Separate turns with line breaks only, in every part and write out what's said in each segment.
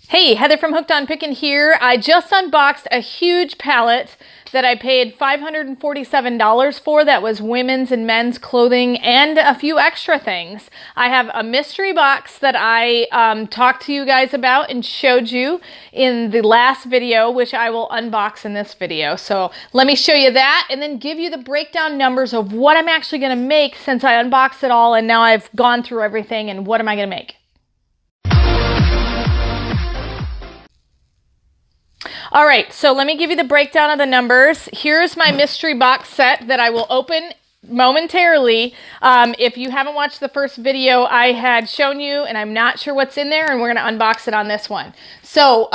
Hey, Heather from Hooked on Pickin here. I just unboxed a huge pallet that I paid $547 for. That was women's and men's clothing and a few extra things. I have a mystery box that I talked to you guys about and showed you in the last video, which I will unbox in this video. So let me show you that and then give you the breakdown numbers of what I'm actually going to make since I unboxed it all and now I've gone through everything and what am I going to make. All right, so let me give you the breakdown of the numbers. Here's my mystery box set that I will open momentarily. If you haven't watched the first video, I had shown you, and I'm not sure what's in there, and we're going to unbox it on this one. So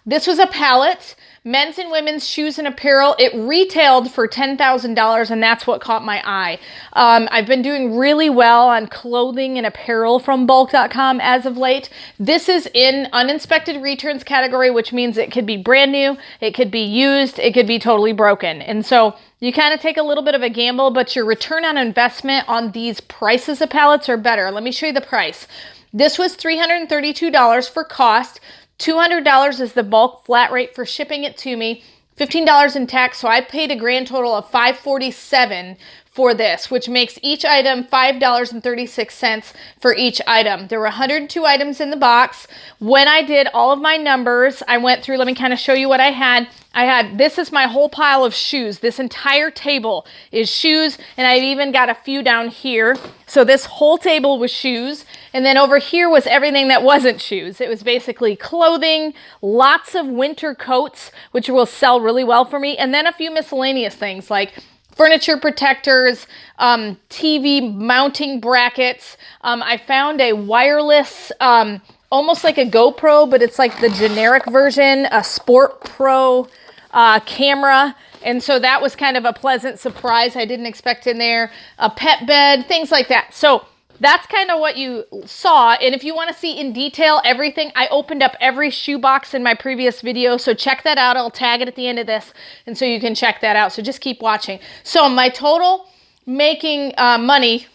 this was a pallet. Men's and women's shoes and apparel. It retailed for $10,000 and that's what caught my eye. I've been doing really well on clothing and apparel from bulk.com as of late. This is in uninspected returns category, which means it could be brand new, it could be used, it could be totally broken. And so you kind of take a little bit of a gamble, but your return on investment on these prices of pallets are better. Let me show you the price. This was $332 for cost. $200 is the bulk flat rate for shipping it to me, $15 in tax, so I paid a grand total of $547 for this, which makes each item $5.36 for each item. There were 102 items in the box. When I did all of my numbers, I went through, let me kind of show you what I had. This is my whole pile of shoes. This entire table is shoes, and I've even got a few down here. So this whole table was shoes, and then over here was everything that wasn't shoes. It was basically clothing, lots of winter coats, which will sell really well for me, and then a few miscellaneous things like furniture protectors, TV mounting brackets. I found a wireless, almost like a GoPro, but it's like the generic version, a Sport Pro camera. And so that was kind of a pleasant surprise I didn't expect in there. A pet bed, things like that. So that's kind of what you saw. And if you want to see in detail everything, I opened up every shoe box in my previous video. So check that out. I'll tag it at the end of this. And so you can check that out. So just keep watching. So my total making money,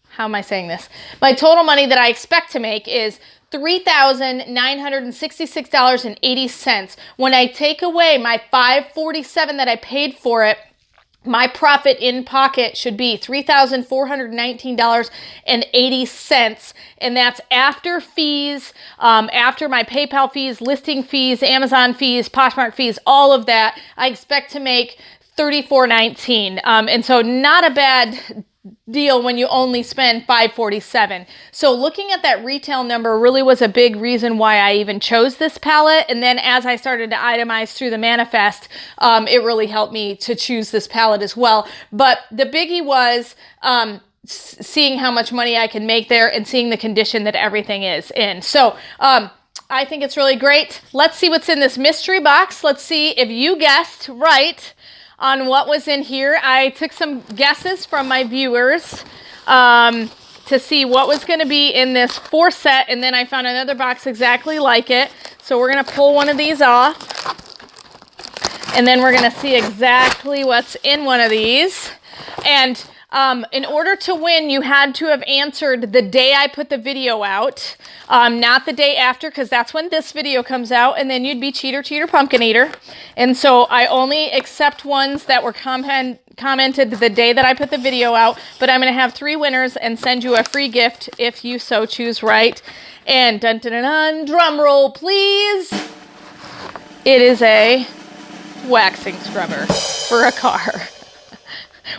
how am I saying this? My total money that I expect to make is $3,966.80. When I take away my $547 that I paid for it, my profit in pocket should be $3,419.80, and that's after fees, after my PayPal fees, listing fees, Amazon fees, Poshmark fees, all of that. I expect to make $34.19, and so not a bad deal when you only spend $547. So looking at that retail number really was a big reason why I even chose this pallet. And then as I started to itemize through the manifest, it really helped me to choose this pallet as well. But the biggie was seeing how much money I can make there and seeing the condition that everything is in. So I think it's really great. Let's see what's in this mystery box. Let's see if you guessed right on what was in here. I took some guesses from my viewers to see what was going to be in this 4 set, and then I found another box exactly like it. So we're going to pull one of these off, and then we're going to see exactly what's in one of these. And in order to win, you had to have answered the day I put the video out, not the day after, because that's when this video comes out, and then you'd be cheater, cheater, pumpkin eater. And so I only accept ones that were commented the day that I put the video out, but I'm going to have 3 winners and send you a free gift if you so choose right. And dun dun dun dun, drum roll please. It is a waxing scrubber for a car.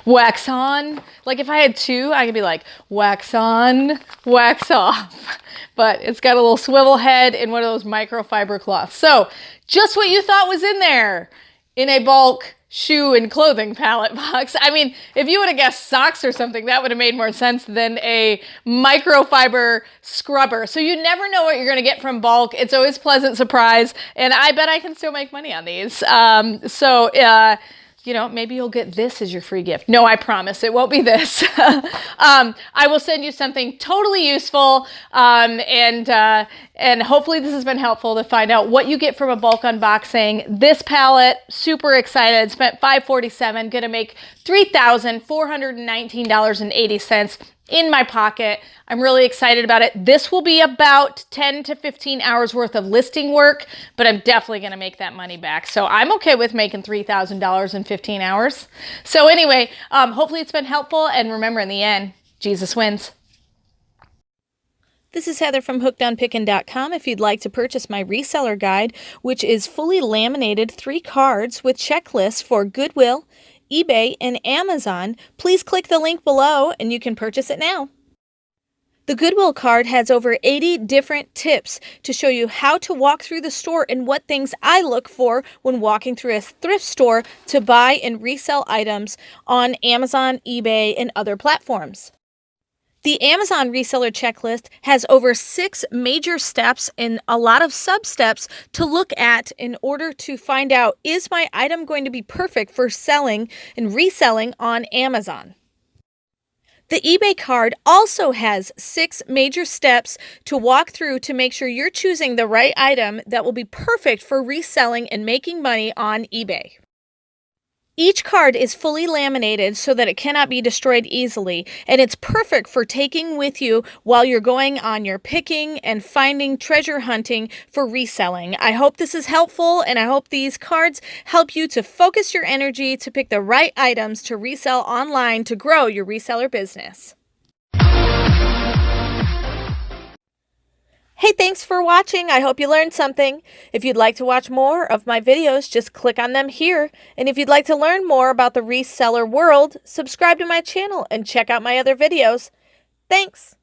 Wax on. Like if I had 2, I could be like wax on, wax off. But it's got a little swivel head and one of those microfiber cloths. So just what you thought was in there in a bulk shoe and clothing pallet box. I mean, if you would have guessed socks or something, that would have made more sense than a microfiber scrubber. So you never know what you're going to get from bulk. It's always a pleasant surprise. And I bet I can still make money on these. You know, maybe you'll get this as your free gift. No, I promise it won't be this. I will send you something totally useful, and hopefully this has been helpful to find out what you get from a bulk unboxing. This pallet, super excited. Spent $547, gonna make $3,419.80. in my pocket. I'm really excited about it. This will be about 10 to 15 hours worth of listing work, but I'm definitely going to make that money back. So I'm okay with making $3,000 in 15 hours. So anyway, hopefully it's been helpful. And remember, in the end, Jesus wins. This is Heather from hookedonpickin.com. If you'd like to purchase my reseller guide, which is fully laminated 3 cards with checklists for Goodwill, eBay, and Amazon, please click the link below and you can purchase it now. The Goodwill card has over 80 different tips to show you how to walk through the store and what things I look for when walking through a thrift store to buy and resell items on Amazon, eBay, and other platforms. The Amazon reseller checklist has over 6 major steps and a lot of sub-steps to look at in order to find out, is my item going to be perfect for selling and reselling on Amazon? The eBay card also has 6 major steps to walk through to make sure you're choosing the right item that will be perfect for reselling and making money on eBay. Each card is fully laminated so that it cannot be destroyed easily, and it's perfect for taking with you while you're going on your picking and finding treasure hunting for reselling. I hope this is helpful, and I hope these cards help you to focus your energy to pick the right items to resell online to grow your reseller business. Hey, thanks for watching. I hope you learned something. If you'd like to watch more of my videos, just click on them here. And if you'd like to learn more about the reseller world, subscribe to my channel and check out my other videos. Thanks.